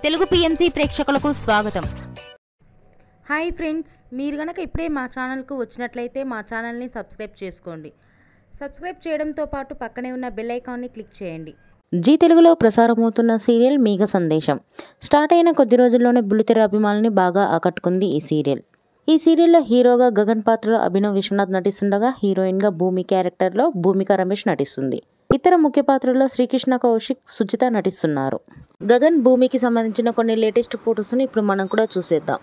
Telugu PMC ప్రేక్షకులకు స్వాగతం. Hi friends, మీరు గనక ఇప్పుడే మా ఛానల్కు వచ్చినట్లయితే మా ఛానల్ని సబ్స్క్రైబ్ చేసుకోండి. సబ్స్క్రైబ్ చేయడంతో పాటు పక్కనే ఉన్న బెల్ ఐకాన్ని క్లిక్ చేయండి. జీ తెలుగులో ప్రసారమవుతున్న సీరియల్ మేఘ సందేశం స్టార్ట్ అయిన కొద్ది రోజుల్లోనే బుల్లితెర అభిమానుల్ని బాగా ఆకట్టుకుంది ఈ సీరియల్. ఈ సీరియల్లో హీరోగా గగన్ పాత్రలో అభినవ్ విశ్వనాథ్ నటిస్తుండగా హీరోయిన్గా భూమి క్యారెక్టర్లో భూమిక రమేష్ నటిస్తుంది. ఇతర ముఖ్య పాత్రల్లో శ్రీకృష్ణ కౌశిక్, సుజిత నటిస్తున్నారు. గగన్ భూమికి సంబంధించిన కొన్ని లేటెస్ట్ ఫొటోస్ని ఇప్పుడు మనం కూడా చూసేద్దాం.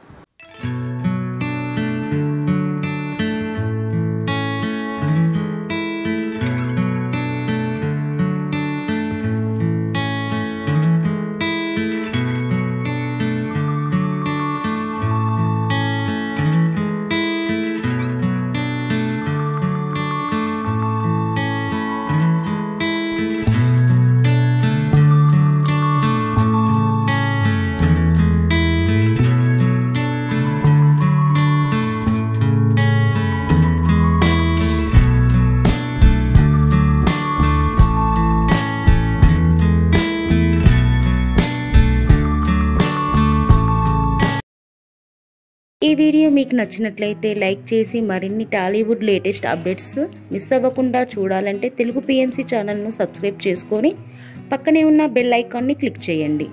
ఈ వీడియో మీకు నచ్చినట్లయితే లైక్ చేసి మరిన్ని టాలీవుడ్ లేటెస్ట్ అప్డేట్స్ మిస్ అవ్వకుండా చూడాలంటే తెలుగు పిఎంసి ఛానల్ను సబ్స్క్రైబ్ చేసుకొని పక్కనే ఉన్న బెల్ ఐకాన్ని క్లిక్ చేయండి.